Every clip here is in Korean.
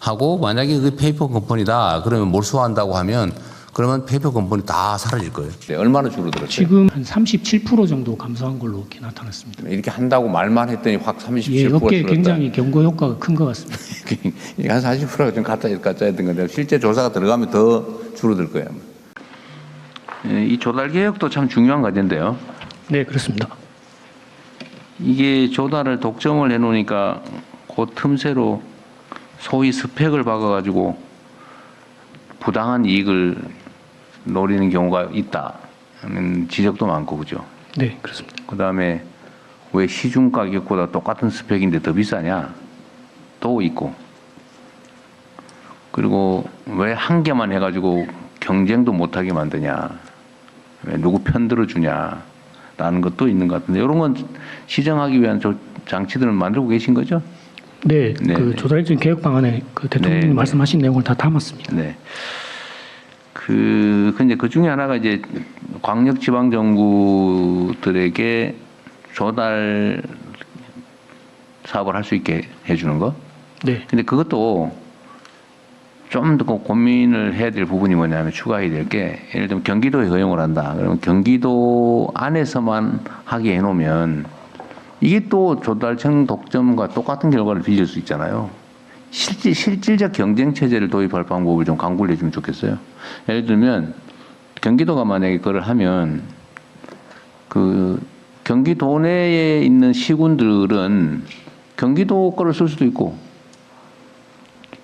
하고 만약에 그 페이퍼 컴퍼니다. 그러면 몰수한다고 하면 그러면 페이퍼 컴퍼니 다 사라질 거예요. 네, 얼마나 줄어들었어요? 지금 한 37% 정도 감소한 걸로 이렇게 나타났습니다. 이렇게 한다고 말만 했더니 확 37%가 예, 업계에 줄었다. 굉장히 경고 효과가 큰 것 같습니다. 이게 한 40%가 좀 가짜였던 건데 실제 조사가 들어가면 더 줄어들 거예요. 이 조달 개혁도 참 중요한 과제인데요. 네, 그렇습니다. 이게 조달을 독점을 해놓으니까 그 틈새로 소위 스펙을 박아가지고 부당한 이익을 노리는 경우가 있다는 지적도 많고 그죠. 네, 그렇습니다. 그 다음에 왜 시중 가격보다 똑같은 스펙인데 더 비싸냐 또 있고, 그리고 왜 한 개만 해가지고 경쟁도 못하게 만드냐, 왜 누구 편들어 주냐라는 것도 있는 것 같은데, 이런 건 시정하기 위한 장치들을 만들고 계신 거죠? 네, 네, 그 네. 조달일정 개혁 방안에 그 대통령님 네, 말씀하신 내용을 다 담았습니다. 네. 근데 그 중에 하나가 이제 광역 지방 정부들에게 조달 사업을 할 수 있게 해주는 거. 네, 근데 그것도 좀 더 고민을 해야 될 부분이 뭐냐면, 추가해야 될 게, 예를 들면 경기도에 허용을 한다. 그러면 경기도 안에서만 하게 해놓으면 이게 또 조달청 독점과 똑같은 결과를 빚을 수 있잖아요. 실질적 경쟁 체제를 도입할 방법을 좀 강구를 해주면 좋겠어요. 예를 들면 경기도가 만약에 그걸 하면 그 경기도 내에 있는 시군들은 경기도 거를 쓸 수도 있고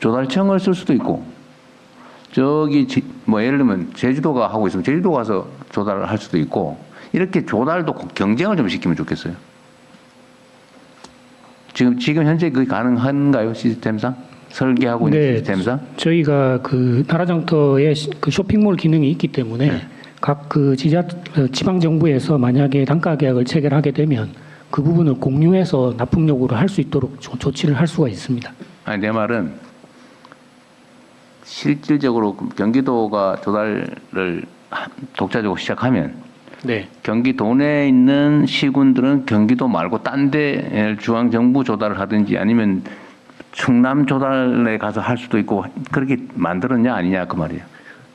조달청을 쓸 수도 있고, 저기 뭐 예를 들면 제주도가 하고 있으면 제주도 가서 조달을 할 수도 있고, 이렇게 조달도 경쟁을 좀 시키면 좋겠어요. 지금 현재 그게 가능한가요? 시스템상? 설계하고 있는 네, 시스템상? 저희가 그 나라장터에 그 쇼핑몰 기능이 있기 때문에 네. 각 그 지방 정부에서 만약에 단가 계약을 체결하게 되면 그 부분을 공유해서 납품 요구를 할 수 있도록 조치를 할 수가 있습니다. 아니, 내 말은 실질적으로 경기도가 조달을 독자적으로 시작하면 네, 경기도 내에 있는 시군들은 경기도 말고 딴 데 중앙정부 조달을 하든지 아니면 충남 조달에 가서 할 수도 있고, 그렇게 만들었냐 아니냐 그 말이에요.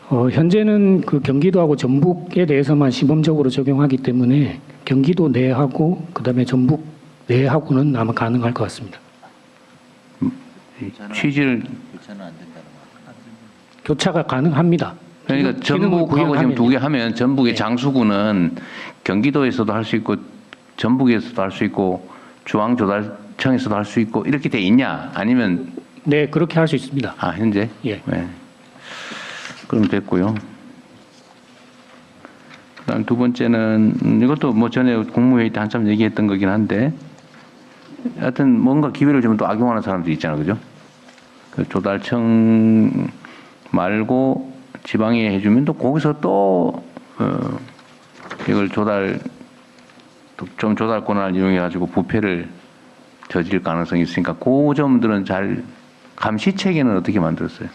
현재는 그 경기도하고 전북에 대해서만 시범적으로 적용하기 때문에 경기도 내하고 그다음에 전북 내하고는 아마 가능할 것 같습니다. 취지를 교차가 가능합니다. 그러니까 기능을 전북하고 지금 구현하면요. 두 개 하면 전북의 네. 장수구는 경기도에서도 할 수 있고 전북에서도 할 수 있고 중앙조달청에서도 할 수 있고 이렇게 돼 있냐, 아니면 네, 그렇게 할 수 있습니다. 현재? 예. 네. 그럼 됐고요. 그다음 두 번째는 이것도 뭐 전에 국무회의 때 한참 얘기했던 거긴 한데, 하여튼 뭔가 기회를 주면 또 악용하는 사람들이 있잖아요, 그죠? 그 조달청 말고 지방에 해주면 또 거기서 또 이걸 좀 조달 권한을 이용해 가지고 부패를 저지를 가능성이 있으니까 그 점들은 잘 감시 체계는 어떻게 만들었어요?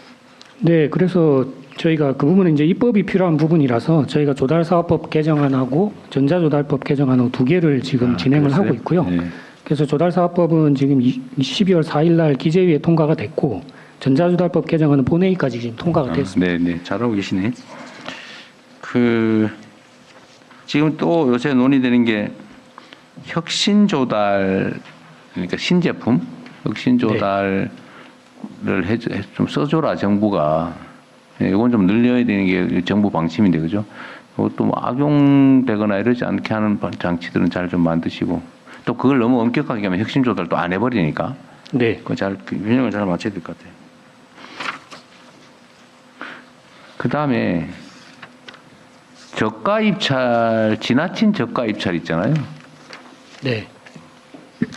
네, 그래서 저희가 그 부분은 이제 입법이 필요한 부분이라서 저희가 조달사업법 개정안하고 전자조달법 개정안하고 두 개를 지금 진행을 그랬어요? 하고 있고요. 네. 그래서 조달사업법은 지금 12월 4일 날 기재위에 통과가 됐고, 전자조달법 개정안은 본회의까지 지금 통과가 됐습니다. 네, 네, 잘하고 계시네. 지금 또 요새 논의되는 게 혁신조달, 그러니까 신제품 혁신조달을 좀 써줘라 정부가. 이건 좀 늘려야 되는 게 정부 방침인데, 그죠? 이것도 뭐 악용되거나 이러지 않게 하는 장치들은 잘 좀 만드시고, 또 그걸 너무 엄격하게 하면 혁신조달도 안 해버리니까. 네, 그 균형을 잘 맞춰야 될 것 같아요. 그 다음에 저가 입찰, 지나친 저가 입찰 있잖아요. 네,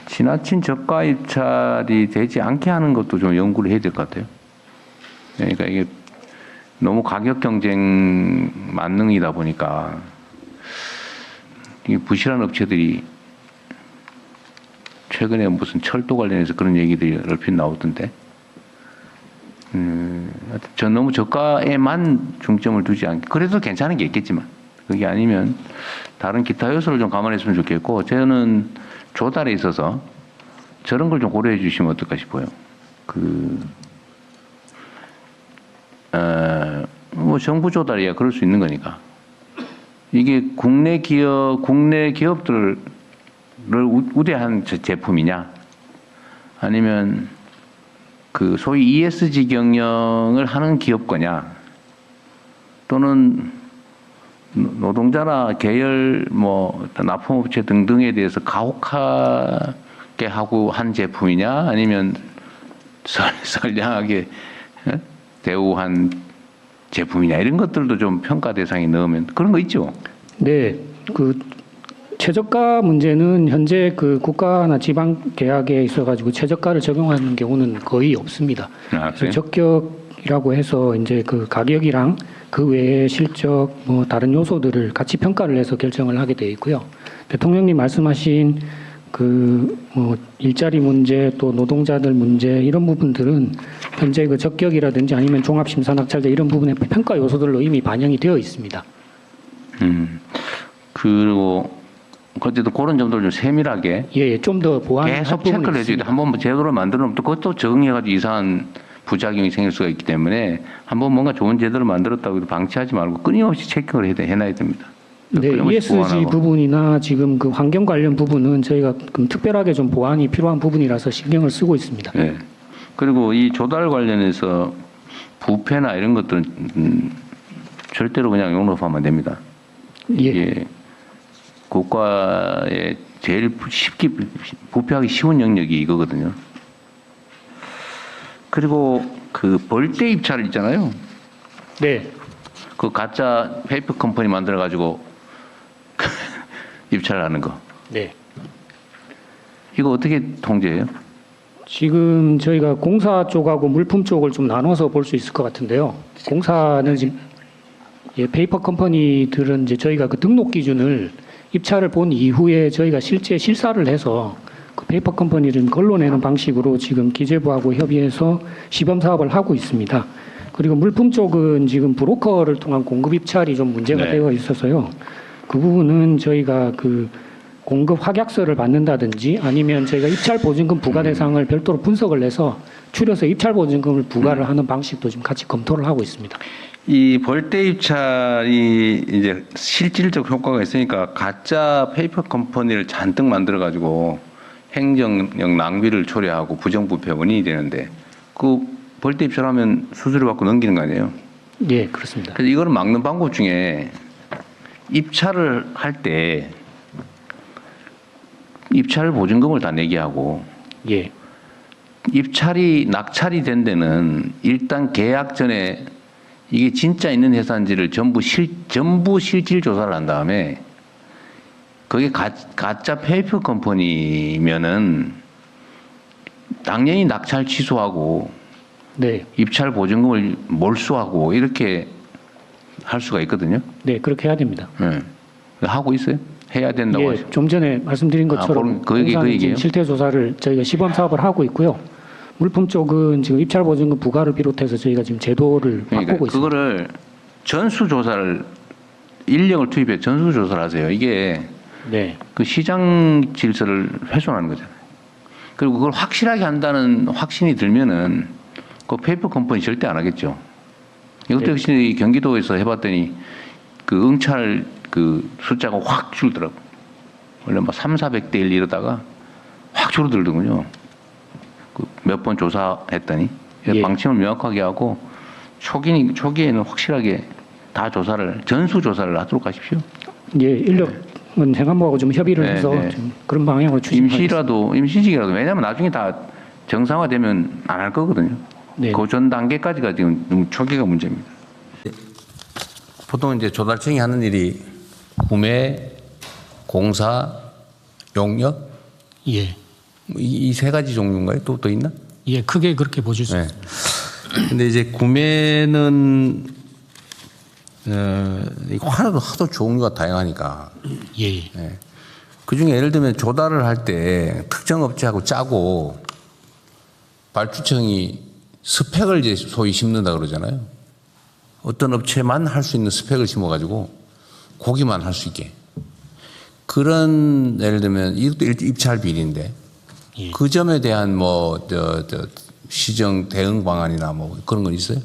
지나친 저가 입찰이 되지 않게 하는 것도 좀 연구를 해야 될 것 같아요. 그러니까 이게 너무 가격 경쟁 만능이다 보니까 이게 부실한 업체들이, 최근에 무슨 철도 관련해서 그런 얘기들이 얼핏 나오던데, 전 너무 저가에만 중점을 두지 않게, 그래도 괜찮은 게 있겠지만 그게 아니면 다른 기타 요소를 좀 감안했으면 좋겠고, 저는 조달에 있어서 저런 걸 좀 고려해 주시면 어떨까 싶어요. 정부 조달이야 그럴 수 있는 거니까. 이게 국내 기업들을 우대한 제품이냐, 아니면 그 소위 ESG 경영을 하는 기업 거냐, 또는 노동자나 계열 뭐 납품업체 등등에 대해서 가혹하게 하고 한 제품이냐, 아니면 선량하게 대우한 제품이냐, 이런 것들도 좀 평가 대상에 넣으면 그런 거 있죠. 네, 그 최저가 문제는 현재 그 국가나 지방 계약에 있어가지고 최저가를 적용하는 경우는 거의 없습니다. 그래서 적격이라고 해서 이제 그 가격이랑 그 외에 실적 뭐 다른 요소들을 같이 평가를 해서 결정을 하게 돼 있고요. 대통령님 말씀하신 그 뭐 일자리 문제 또 노동자들 문제 이런 부분들은 현재 그 적격이라든지 아니면 종합심사 낙찰제 이런 부분의 평가 요소들로 이미 반영이 되어 있습니다. 그리고 어쨌든 그런 점들을 좀 세밀하게 예, 좀 더 보완할 계속 부분이 체크를 해줘야 돼. 있습니다. 한번 제도를 만들어놓으면 또 그것도 적응해가지고 이상한 부작용이 생길 수가 있기 때문에 한번 뭔가 좋은 제도를 만들었다고 해도 방치하지 말고 끊임없이 체크를 해놔야 됩니다. 네, 끊임없이 ESG 보완하고. 부분이나 지금 그 환경 관련 부분은 저희가 특별하게 좀 보완이 필요한 부분이라서 신경을 쓰고 있습니다. 네. 그리고 이 조달 관련해서 부패나 이런 것들은 절대로 그냥 용납하면 안 됩니다. 예, 이게 국가의 제일 쉽게 부패하기 쉬운 영역이 이거거든요. 그리고 그 벌떼 입찰 있잖아요. 네, 그 가짜 페이퍼 컴퍼니 만들어 가지고 입찰을 하는 거. 네. 이거 어떻게 통제해요? 지금 저희가 공사 쪽하고 물품 쪽을 좀 나눠서 볼 수 있을 것 같은데요. 공사는 지금 페이퍼 컴퍼니들은 이제 저희가 그 등록 기준을 입찰을 본 이후에 저희가 실제 실사를 해서 그 페이퍼 컴퍼니를 걸러내는 방식으로 지금 기재부하고 협의해서 시범 사업을 하고 있습니다. 그리고 물품 쪽은 지금 브로커를 통한 공급 입찰이 좀 문제가 네. 되어 있어서요. 그 부분은 저희가 그 공급 확약서를 받는다든지 아니면 저희가 입찰 보증금 부과 대상을 별도로 분석을 해서 추려서 입찰 보증금을 부과를 하는 방식도 지금 같이 검토를 하고 있습니다. 이 벌떼 입찰이 이제 실질적 효과가 있으니까 가짜 페이퍼 컴퍼니를 잔뜩 만들어 가지고 행정력 낭비를 초래하고 부정부패 원인이 되는데 그 벌떼 입찰하면 수수료 받고 넘기는 거 아니에요? 예, 그렇습니다. 그래서 이거를 막는 방법 중에 입찰을 할 때 입찰 보증금을 다 내게 하고 예, 입찰이 낙찰이 된 데는 일단 계약 전에 이게 진짜 있는 회사인지를 전부 실질 조사를 한 다음에 그게 가짜 페이퍼 컴퍼니면은 당연히 낙찰 취소하고 네, 입찰 보증금을 몰수하고 이렇게 할 수가 있거든요. 네, 그렇게 해야 됩니다. 네. 하고 있어요? 해야 된다고 예, 하시죠. 좀 전에 말씀드린 것처럼 그 얘기예요? 공사는 지금 실태 조사를 저희가 시범 사업을 하고 있고요. 물품 쪽은 지금 입찰 보증금 부과를 비롯해서 저희가 지금 제도를 그러니까 바꾸고 있습니다. 그거를 전수 조사를 인력을 투입해 전수 조사를 하세요. 이게 네, 그 시장 질서를 훼손하는 거잖아요. 그리고 그걸 확실하게 한다는 확신이 들면은 그 페이퍼 컴퍼니 절대 안 하겠죠. 이것도 네. 역시 경기도에서 해봤더니 그 응찰 그 숫자가 확 줄더라고. 원래 뭐 300~400대 1 이러다가 확 줄어들더군요. 그 몇 번 조사했더니 예. 방침을 명확하게 하고 초기에는 확실하게 다 조사를 전수 조사를 하도록 하십시오. 예, 인력은 행안부하고 좀 협의를 네, 해서 네. 좀 그런 방향으로 추진하겠습니다. 임시직이라도 왜냐하면 나중에 다 정상화되면 안 할 거거든요. 네. 그 전 단계까지가 지금 너무 초기가 문제입니다. 보통 이제 조달청이 하는 일이 구매, 공사, 용역 예, 이 세 가지 종류인가요? 또 있나? 예, 크게 그렇게 보실 수 네. 있습니다. 근데 이제 구매는 이거 하도 종류가 다양하니까 예, 그 중에 예를 들면 조달을 할 때 특정 업체하고 짜고 발주청이 스펙을 이제 소위 심는다 그러잖아요. 어떤 업체만 할 수 있는 스펙을 심어가지고 고기만 할 수 있게. 그런 예를 들면 이것도 입찰 비리인데 예. 그 점에 대한 뭐 시정 대응 방안이나 뭐 그런 건 있어요?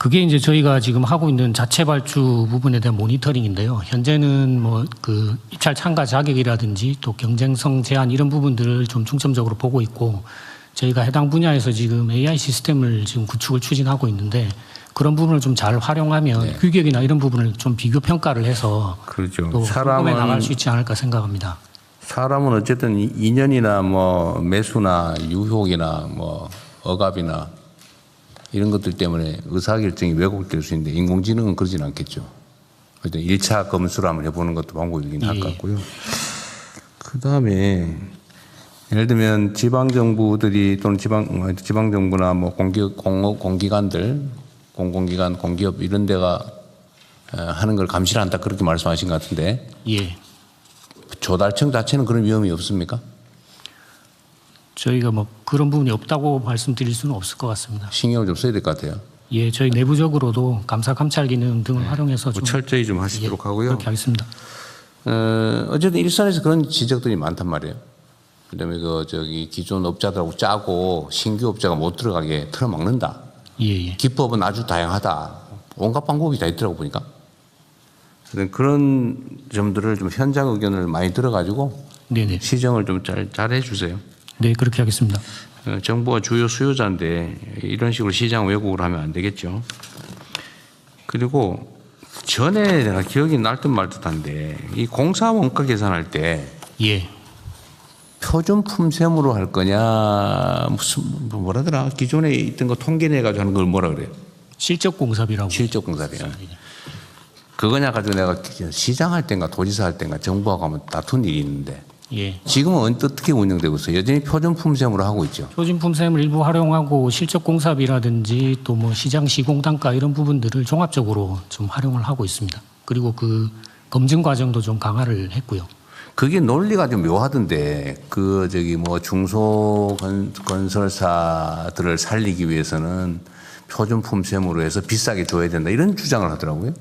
그게 이제 저희가 지금 하고 있는 자체 발주 부분에 대한 모니터링인데요. 현재는 뭐 그 입찰 참가 자격이라든지 또 경쟁성 제한 이런 부분들을 좀 중점적으로 보고 있고, 저희가 해당 분야에서 지금 AI 시스템을 지금 구축을 추진하고 있는데, 그런 부분을 좀 잘 활용하면 네. 규격이나 이런 부분을 좀 비교 평가를 해서 그렇죠. 또 점검해 나갈 수 있지 않을까 생각합니다. 사람은 어쨌든 인연이나 뭐 매수나 유혹이나 뭐 억압이나 이런 것들 때문에 의사결정이 왜곡될 수 있는데, 인공지능은 그러진 않겠죠. 일단 1차 검수를 한번 해보는 것도 방법이긴 할 것 같고요. 그다음에 예를 들면 지방정부들이 또는 지방정부나 뭐 공기관들, 공공기관, 공기업 이런 데가 하는 걸 감시를 한다, 그렇게 말씀하신 것 같은데, 예. 조달청 자체는 그런 위험이 없습니까? 저희가 뭐 그런 부분이 없다고 말씀드릴 수는 없을 것 같습니다. 신경을 좀 써야 될 것 같아요. 예, 저희 내부적으로도 감사 감찰 기능 등을 활용해서 좀 철저히 좀 하시도록 하고요. 그렇게 하겠습니다. 어쨌든 일선에서 그런 지적들이 많단 말이에요. 그다음에 기존 업자들하고 짜고 신규 업자가 못 들어가게 틀어막는다. 예, 예. 기법은 아주 다양하다. 온갖 방법이 다 있더라고 보니까. 그런 점들을 좀 현장 의견을 많이 들어가지고 네네. 시정을 좀 잘 해주세요. 네, 그렇게 하겠습니다. 정부가 주요 수요자인데 이런 식으로 시장 왜곡을 하면 안 되겠죠. 그리고 전에 내가 기억이 날 듯 말 듯한데, 이 공사 원가 계산할 때 예. 표준 품셈으로 할 거냐, 무슨 뭐라더라, 기존에 있던 거 통계내 가지고 하는 걸 뭐라 그래요? 실적 공사비라고. 실적 공사비야. 그거냐 가지고 내가 시장할 때인가 도지사 할 때인가 정부하고 하면 다툰 일이 있는데, 예. 지금은 어떻게 운영되고 있어요? 여전히 표준 품셈으로 하고 있죠. 표준 품셈을 일부 활용하고 실적 공사비라든지 또 뭐 시장 시공 단가 이런 부분들을 종합적으로 좀 활용을 하고 있습니다. 그리고 그 검증 과정도 좀 강화를 했고요. 그게 논리가 좀 묘하던데, 중소건설사들을 살리기 위해서는 표준 품셈으로 해서 비싸게 줘야 된다, 이런 주장을 하더라고요.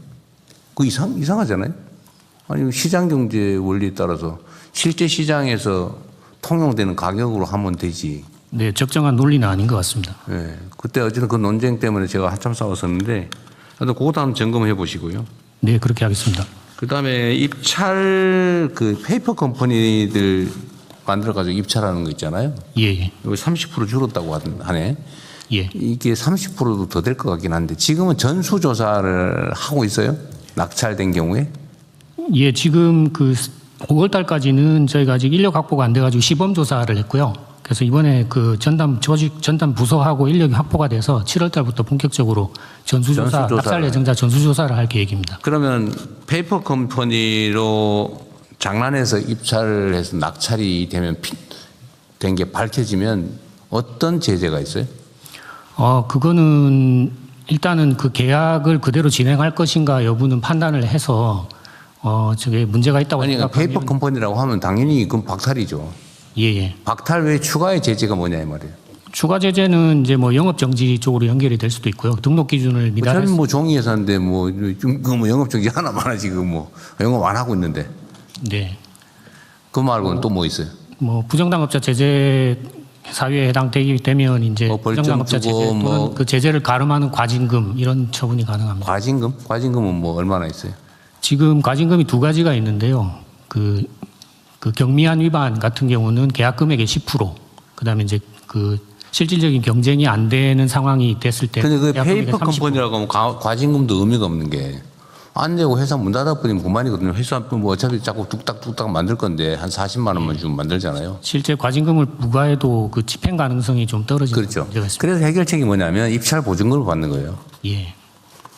그 이상하잖아요. 아니, 시장 경제 원리에 따라서 실제 시장에서 통용되는 가격으로 하면 되지. 네, 적정한 논리는 아닌 것 같습니다. 네, 그때 어쨌든 그 논쟁 때문에 제가 한참 싸웠었는데, 하여튼 그것도 한번 점검해 보시고요. 네, 그렇게 하겠습니다. 그 다음에 입찰, 페이퍼 컴퍼니들 만들어가지고 입찰하는 거 있잖아요. 예, 예. 여기 30% 줄었다고 하네. 예. 이게 30%도 더 될 것 같긴 한데, 지금은 전수조사를 하고 있어요? 낙찰된 경우에? 예, 지금 5월 달까지는 저희가 아직 인력 확보가 안 돼가지고 시범 조사를 했고요. 그래서 이번에 전담 부서하고 인력이 확보가 돼서 7월 달부터 본격적으로 전수조사, 낙찰 예정자 전수조사를 할 계획입니다. 그러면 페이퍼 컴퍼니로 장난해서 입찰을 해서 낙찰이 된 게 밝혀지면 어떤 제재가 있어요? 그거는 일단은 그 계약을 그대로 진행할 것인가 여부는 판단을 해서 저게 문제가 있다고 아니, 생각하면 페이퍼 컴퍼니라고 하면 당연히 그건 박탈이죠. 예. 박탈 외에 추가의 제재가 뭐냐 이 말이에요. 추가 제재는 이제 뭐 영업 정지 쪽으로 연결이 될 수도 있고요. 등록 기준을 미달했. 어차피 뭐 종이 회사인데 뭐 영업 정지 하나만 하지, 영업 안 하고 있는데. 네. 그 말고는 또 뭐 있어요? 뭐 부정당업자 제재 사유에 해당되기 되면 이제 부정당업자 제재 또는 그 제재를 가름하는 과징금 이런 처분이 가능합니다. 과징금? 과징금은 뭐 얼마나 있어요? 지금 과징금이 두 가지가 있는데요. 그 경미한 위반 같은 경우는 계약 금액의 10%, 그다음에 이제 실질적인 경쟁이 안 되는 상황이 됐을 때. 근데 그 계약 페이퍼 금액의 30%. 컴퍼니라고 하면 과징금도 의미가 없는 게, 안 내고 회사 문 닫아버리면 그만이거든요. 회사 뭐 어차피 자꾸 뚝딱뚝딱 만들 건데 한 40만 원만 주면 만들잖아요. 실제 과징금을 부과해도 그 집행 가능성이 좀 떨어지는 그렇죠. 문제가 있습니다. 그래서 해결책이 뭐냐면 입찰 보증금을 받는 거예요. 예.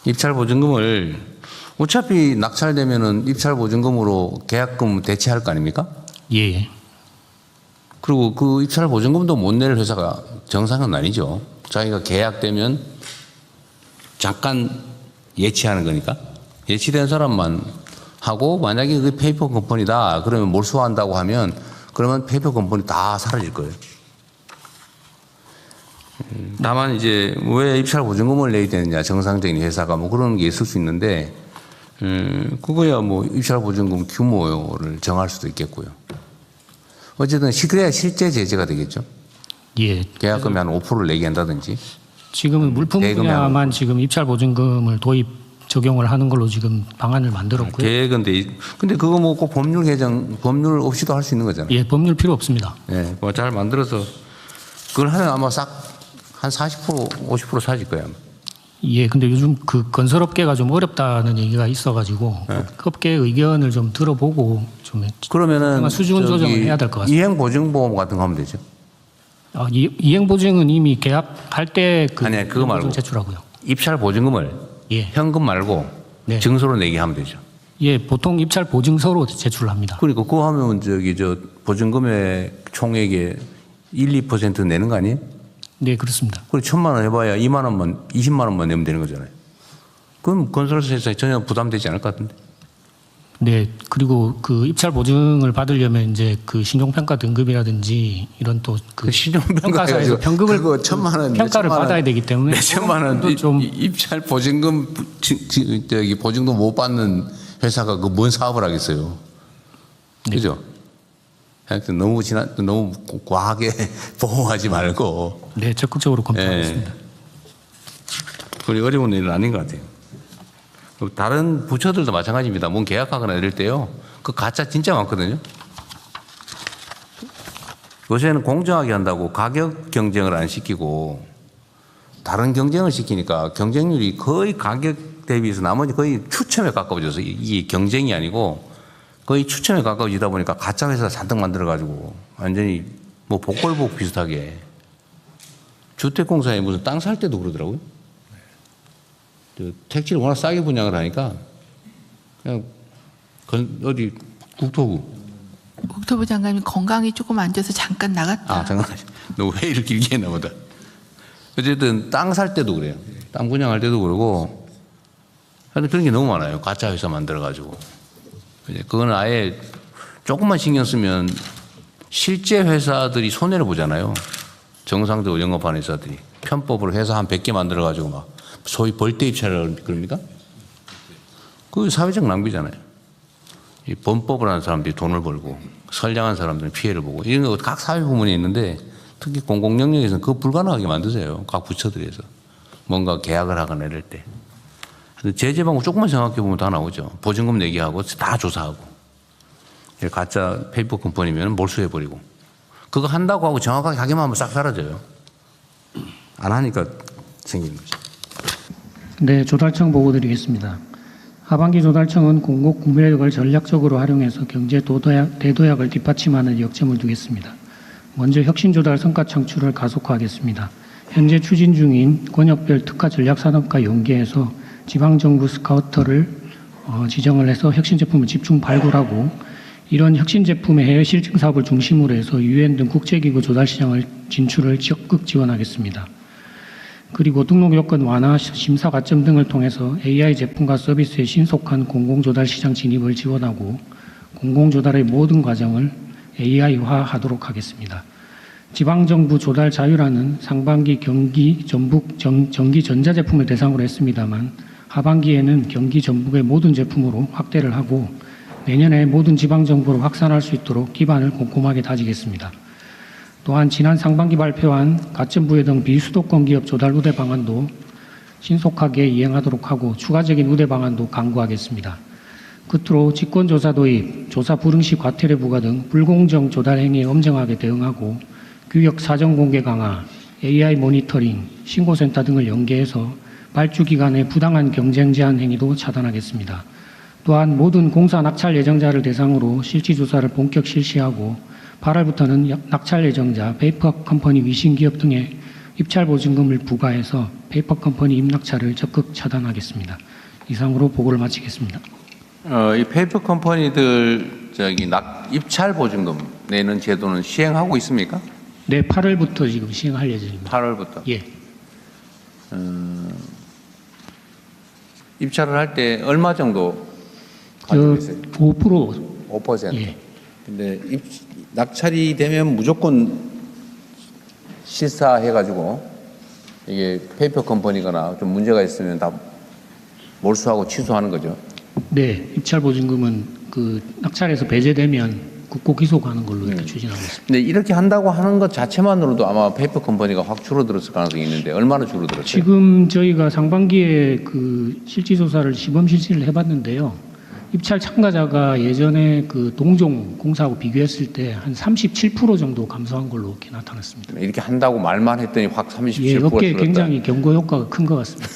입찰 보증금을 어차피 낙찰되면은 입찰 보증금으로 계약금 대체할 거 아닙니까? 예. 그리고 그 입찰 보증금도 못 낼 회사가 정상은 아니죠. 자기가 계약되면 잠깐 예치하는 거니까. 예치된 사람만 하고, 만약에 그 페이퍼 컴퍼니다 그러면 몰수한다고 하면, 그러면 페이퍼 컴퍼니 다 사라질 거예요. 다만 이제 왜 입찰 보증금을 내야 되느냐, 정상적인 회사가 뭐 그런 게 있을 수 있는데, 그거야 뭐 입찰 보증금 규모를 정할 수도 있겠고요. 어쨌든 그래야 실제 제재가 되겠죠. 예. 계약금이 한 5%를 내게 한다든지. 지금은 물품 대금이 분야만 지금 입찰 보증금을 적용을 하는 걸로 지금 방안을 만들었고요. 계획인데 근데 그거 뭐 꼭 법률 개정 법률 없이도 할 수 있는 거잖아요. 예, 법률 필요 없습니다. 예, 뭐 잘 만들어서 그걸 하면 아마 싹 한 40% 50% 사질 거예요. 아마. 예, 근데 요즘 그 건설업계가 좀 어렵다는 얘기가 있어가지고 그 업계 의견을 좀 들어보고 좀 그러면은 아마 수준 조정을 해야 될 것 같습니다. 이행 보증보험 같은 거 하면 되죠. 이행 보증은 이미 계약할 때 아니, 그거 말고. 제출하고요. 입찰 보증금을 예, 현금 말고 네. 증서로 내게 하면 되죠. 예, 보통 입찰 보증서로 제출합니다. 그러니까 그거 하면 저 보증금의 총액의 1, 2% 내는 거 아니에요? 네, 그렇습니다. 그리고 1,000만 원 해봐야 2만 원만 20만 원만 내면 되는 거잖아요. 그럼 건설사에서 전혀 부담되지 않을 것 같은데. 네, 그리고 그 입찰 보증을 받으려면 이제 그 신용평가 등급이라든지 이런 또 그 평가사에서 평급을 그거 1,000만 원 평가를 받아야 되기 때문에 몇천만 원 좀 입찰 보증금 저기 보증도 못 받는 회사가 그 뭔 사업을 하겠어요. 네. 그죠? 하여튼 너무 과하게 보호하지 말고. 네, 적극적으로 검토하겠습니다. 그리 어려운 일은 아닌 것 같아요. 다른 부처들도 마찬가지입니다. 뭔 계약하거나 이럴 때요. 그 가짜 진짜 많거든요. 요새는 공정하게 한다고 가격 경쟁을 안 시키고 다른 경쟁을 시키니까 경쟁률이 거의 가격 대비해서 나머지 거의 추첨에 가까워져서 이게 경쟁이 아니고 거의 추첨에 가까워지다 보니까 가짜 회사 잔뜩 만들어가지고 완전히 뭐 복골복 비슷하게 주택공사에 무슨 땅 살 때도 그러더라고요. 택지를 워낙 싸게 분양을 하니까 그냥 어디 국토부 장관님 건강이 조금 안 좋아서 잠깐 나갔다. 아 잠깐 너 회의를 길게 했나 보다. 어쨌든 땅 살 때도 그래요. 땅 분양할 때도 그러고 하여튼 그런 게 너무 많아요. 가짜 회사 만들어가지고 그거는 아예 조금만 신경 쓰면 실제 회사들이 손해를 보잖아요. 정상적으로 영업하는 회사들이 편법으로 회사 한 100개 만들어가지고 막 소위 벌떼 입찰을 그럽니까? 그 사회적 낭비잖아요. 이 범법을 하는 사람들이 돈을 벌고 선량한 사람들은 피해를 보고 이런 거 각 사회 부문에 있는데 특히 공공 영역에서는 그거 불가능하게 만드세요. 각 부처들에서 뭔가 계약을 하거나 이럴 때. 제재 방법 조금만 생각해 보면 다 나오죠. 보증금 내기 하고 다 조사하고 가짜 페이퍼 컴퍼니면 몰수해 버리고 그거 한다고 하고 정확하게 하기만 하면 싹 사라져요. 안 하니까 생기는 거죠. 네, 조달청 보고 드리겠습니다. 하반기 조달청은 공급 구매력을 전략적으로 활용해서 경제 대도약을 뒷받침하는 역점을 두겠습니다. 먼저 혁신조달 성과 창출을 가속화하겠습니다. 현재 추진 중인 권역별 특화 전략산업과 연계해서 지방정부 스카우터를 지정을 해서 혁신 제품을 집중 발굴하고 이런 혁신 제품의 해외 실증 사업을 중심으로 해서 유엔 등 국제기구 조달 시장을 진출을 적극 지원하겠습니다. 그리고 등록 요건 완화, 심사 가점 등을 통해서 AI 제품과 서비스의 신속한 공공조달 시장 진입을 지원하고 공공조달의 모든 과정을 AI화하도록 하겠습니다. 지방정부 조달 자유라는 상반기 경기 전북 전기 전자제품을 대상으로 했습니다만 하반기에는 경기 전북의 모든 제품으로 확대를 하고 내년에 모든 지방정부로 확산할 수 있도록 기반을 꼼꼼하게 다지겠습니다. 또한 지난 상반기 발표한 가점 부여 등 비수도권 기업 조달 우대 방안도 신속하게 이행하도록 하고 추가적인 우대 방안도 강구하겠습니다. 끝으로 직권조사 도입, 조사 불응 시 과태료 부과 등 불공정 조달 행위에 엄정하게 대응하고 규격 사정 공개 강화, AI 모니터링, 신고센터 등을 연계해서 발주 기간의 부당한 경쟁 제한 행위도 차단하겠습니다. 또한 모든 공사 낙찰 예정자를 대상으로 실지 조사를 본격 실시하고 8월부터는 낙찰 예정자, 페이퍼 컴퍼니 위신 기업 등의 입찰 보증금을 부과해서 페이퍼 컴퍼니 입낙찰을 적극 차단하겠습니다. 이상으로 보고를 마치겠습니다. 이 페이퍼 컴퍼니들 입찰 보증금 내는 제도는 시행하고 있습니까? 네, 8월부터 지금 시행할 예정입니다. 8월부터. 예. 입찰을 할 때 얼마 정도 가지고 있어요? 5%. 5%. 예. 근데 낙찰이 되면 무조건 실사해가지고 이게 페이퍼 컴퍼니거나 좀 문제가 있으면 다 몰수하고 취소하는 거죠. 네, 입찰 보증금은 그 낙찰에서 배제되면 국고 기소하는 걸로 이렇게 추진하고 있습니다. 근데 이렇게 한다고 하는 것 자체만으로도 아마 페이퍼 컴퍼니가 확 줄어들었을 가능성이 있는데 얼마나 줄어들었어요? 지금 저희가 상반기에 그 실지 조사를 시범 실시를 해봤는데요. 입찰 참가자가 예전에 그 동종 공사하고 비교했을 때 한 37% 정도 감소한 걸로 이렇게 나타났습니다. 이렇게 한다고 말만 했더니 확 37%가 예, 업계에 줄었다. 굉장히 경고 효과가 큰 것 같습니다.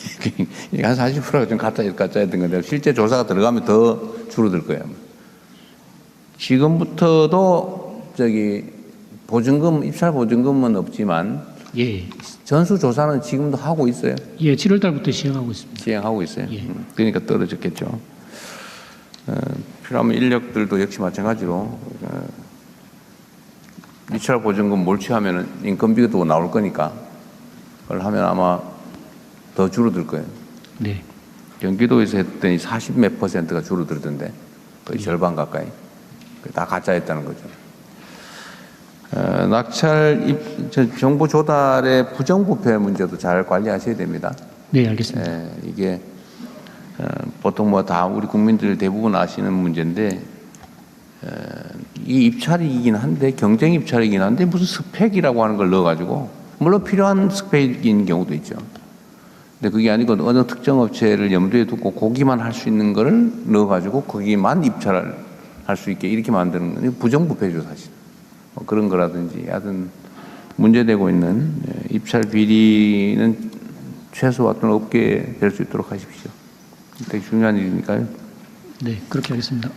이게 한 40%가 좀 가짜였던 건데 실제 조사가 들어가면 더 줄어들 거예요. 지금부터도 보증금 입찰 보증금은 없지만 예, 전수 조사는 지금도 하고 있어요. 예, 7월 달부터 시행하고 있습니다. 시행하고 있어요. 예. 그러니까 떨어졌겠죠. 필요하면 인력들도 역시 마찬가지로 입찰 보증금 몰취하면 인건비도 나올 거니까 그걸 하면 아마 더 줄어들 거예요. 네, 경기도에서 했더니 40 몇 %가 줄어들던데 거의 절반 가까이. 다 가짜였다는 거죠. 낙찰 정보 조달의 부정부패 문제도 잘 관리하셔야 됩니다. 네, 알겠습니다. 이게 보통 뭐 다 우리 국민들 대부분 아시는 문제인데 이 입찰이긴 한데 경쟁 입찰이긴 한데 무슨 스펙이라고 하는 걸 넣어가지고 물론 필요한 스펙인 경우도 있죠. 근데 그게 아니고 어느 특정 업체를 염두에 두고 거기만 할 수 있는 거를 넣어가지고 거기만 입찰을 할 수 있게 이렇게 만드는 건 부정부패죠 사실. 그런 거라든지 하여튼 문제되고 있는 입찰 비리는 최소화 또는 없게 될 수 있도록 하십시오. 되게 중요한 일이니까요. 네, 그렇게 하겠습니다.